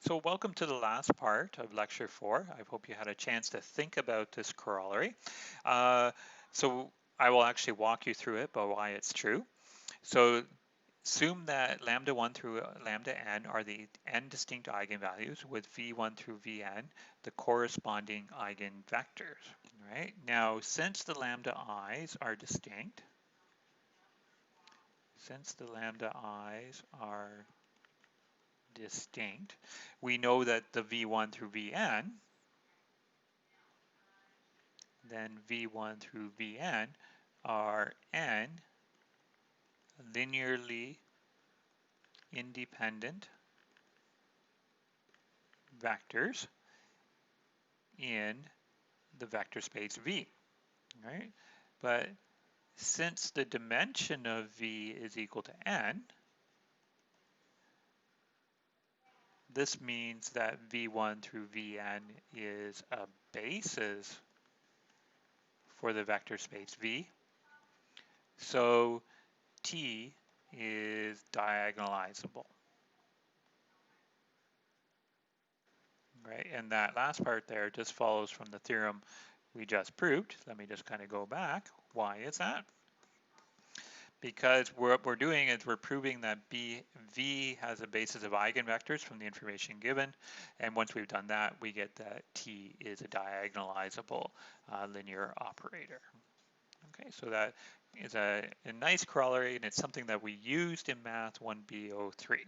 So welcome to the last part of lecture 4. I hope you had a chance to think about this corollary. Uh, so I will actually walk you through it, but why it's true. So assume that lambda 1 through lambda n are the n distinct eigenvalues with v1 through vn the corresponding eigenvectors. Right? Now, since the lambda i's are distinct, we know that the v1 through vn, then v1 through vn are n linearly independent vectors in the vector space V, right? But since the dimension of V is equal to n, this means that v1 through vn is a basis for the vector space V. So T is diagonalizable. Right, and that last part there just follows from the theorem we just proved. Let me just kind of go back. Why is that? Because what we're doing is we're proving that V has a basis of eigenvectors from the information given, and once we've done that, we get that T is a diagonalizable linear operator. Okay, so that is a nice corollary, and it's something that we used in Math 1B03.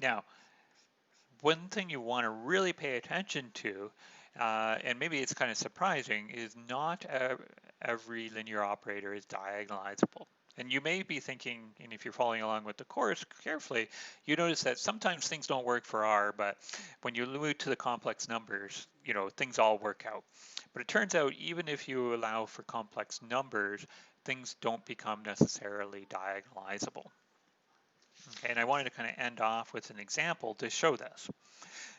Now, one thing you want to really pay attention to, and maybe it's kind of surprising, is not every linear operator is diagonalizable. And you may be thinking, and if you're following along with the course carefully, you notice that sometimes things don't work for R, but when you move to the complex numbers, things all work out. But it turns out even if you allow for complex numbers, things don't become necessarily diagonalizable. Okay, and I wanted to kind of end off with an example to show this.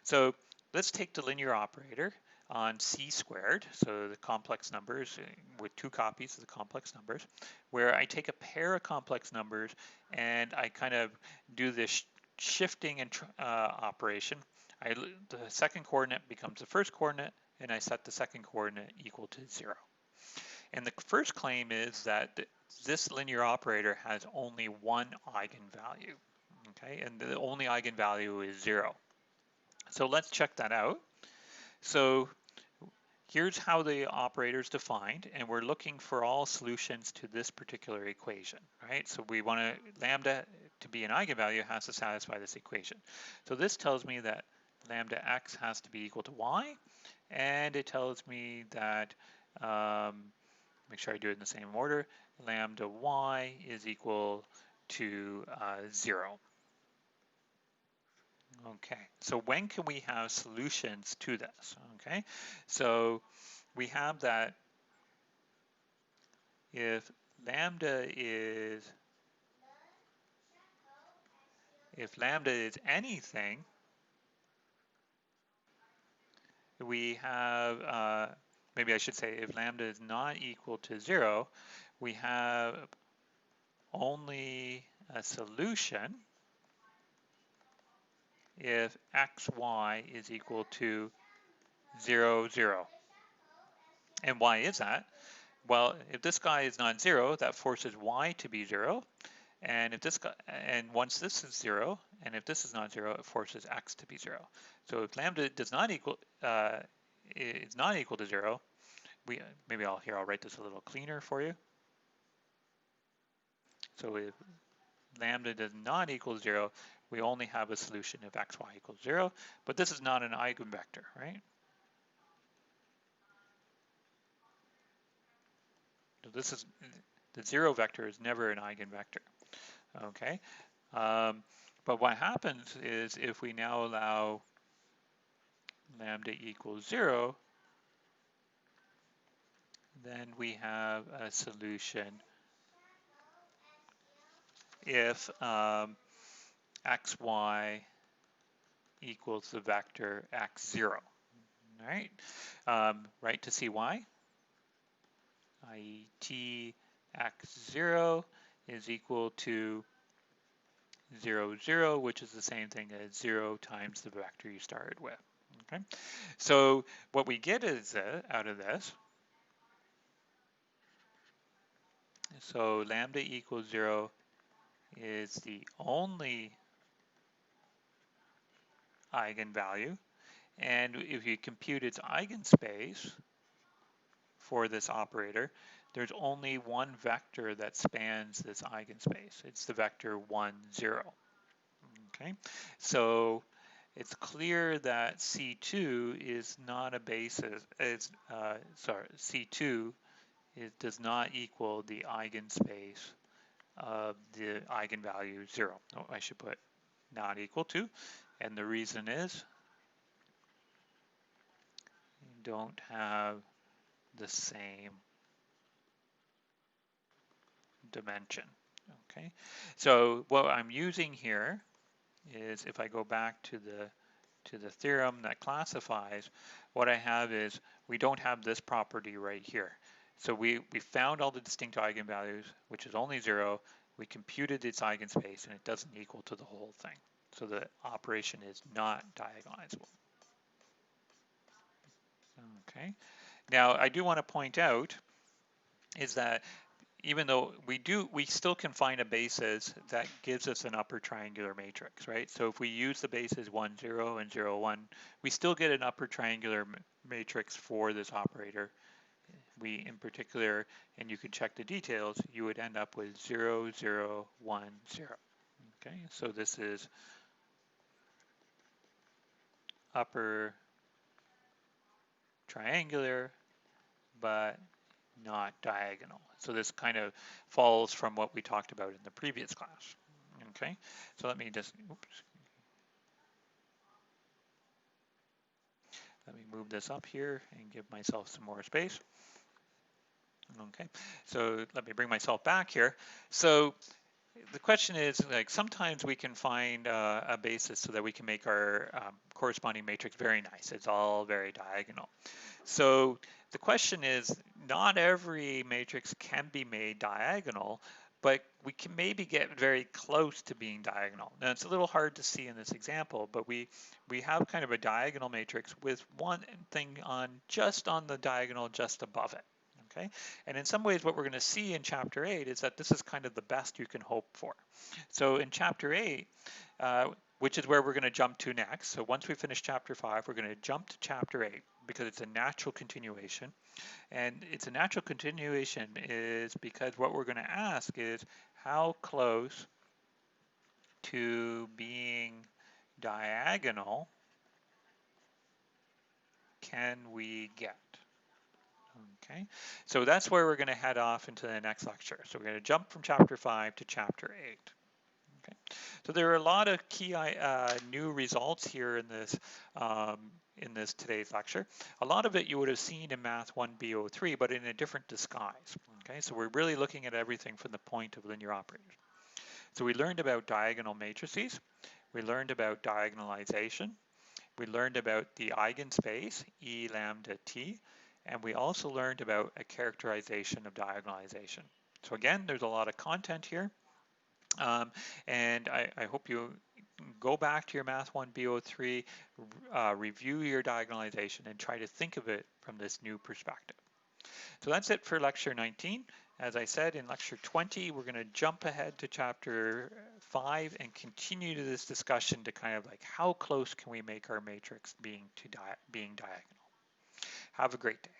So let's take the linear operator on c squared, so the complex numbers with two copies of the complex numbers, where I take a pair of complex numbers and I kind of do this shifting and operation. The second coordinate becomes the first coordinate, and I set the second coordinate equal to 0. And the first claim is that this linear operator has only one eigenvalue, okay? And the only eigenvalue is 0. So let's check that out. So here's how the operator is defined, and we're looking for all solutions to this particular equation, right? So we want lambda to be an eigenvalue has to satisfy this equation. So this tells me that lambda x has to be equal to y, and it tells me that make sure I do it in the same order. Lambda y is equal to 0. Okay, so when can we have solutions to this? Okay, so we have that if lambda is anything, we have maybe I should say if lambda is not equal to 0, we have only a solution if xy is equal to 0, 0. And why is that? Well, if this guy is not 0, that forces y to be 0. And if this guy, and once this is 0, and if this is not 0, it forces x to be 0. So if lambda does not equal is not equal to 0, maybe I'll write this a little cleaner for you. So if lambda does not equal 0, we only have a solution if xy equals 0, but this is not an eigenvector, right? So this is the 0 vector is never an eigenvector. Okay, but what happens is if we now allow lambda equals 0, then we have a solution if xy equals the vector x0. All right, right to see why, i.e. t x0 is equal to 0, 0, which is the same thing as 0 times the vector you started with. Okay, so what we get is out of this, so lambda equals 0 is the only eigenvalue, and if you compute its eigenspace for this operator, there's only one vector that spans this eigenspace. It's the vector 1, 0. Okay, so it's clear that C2 is not a basis. C2 does not equal the eigenspace of the eigenvalue 0. Oh, I should put not equal to, and the reason is you don't have the same dimension. Okay, so what I'm using here is, if I go back to the theorem that classifies, what I have is we don't have this property right here. So we found all the distinct eigenvalues, which is only 0. We computed its eigenspace, and it doesn't equal to the whole thing. So the operation is not diagonalizable. Okay. Now I do want to point out is that even though we still can find a basis that gives us an upper triangular matrix, right? So if we use the bases 1, 0 and 0, 1, we still get an upper triangular matrix for this operator. We, in particular, and you could check the details, you would end up with 0, 0, 1, 0. Okay, so this is upper triangular, but not diagonal. So this kind of falls from what we talked about in the previous class. Okay, so let me move this up here and give myself some more space. Okay, so let me bring myself back here. So the question is, like, sometimes we can find a basis so that we can make our corresponding matrix very nice. It's all very diagonal. So the question is, not every matrix can be made diagonal, but we can maybe get very close to being diagonal. Now it's a little hard to see in this example, but we have kind of a diagonal matrix with one thing just on the diagonal just above it. Okay, and in some ways what we're going to see in chapter 8 is that this is kind of the best you can hope for. So in chapter 8, which is where we're going to jump to next. So once we finish chapter 5, we're going to jump to chapter 8 because it's a natural continuation. And it's a natural continuation is because what we're going to ask is how close to being diagonal can we get? Okay, so that's where we're going to head off into the next lecture. So we're going to jump from chapter 5 to chapter 8. Okay, so there are a lot of key new results here in this today's lecture. A lot of it you would have seen in Math 1 B03, but in a different disguise. Okay, so we're really looking at everything from the point of linear operators. So we learned about diagonal matrices. We learned about diagonalization. We learned about the eigenspace, E lambda t. And we also learned about a characterization of diagonalization. So again, there's a lot of content here. And I hope you go back to your Math 1 B03, review your diagonalization, and try to think of it from this new perspective. So that's it for lecture 19. As I said, in lecture 20, we're going to jump ahead to chapter 5 and continue to this discussion to kind of like how close can we make our matrix being diagonal. Have a great day.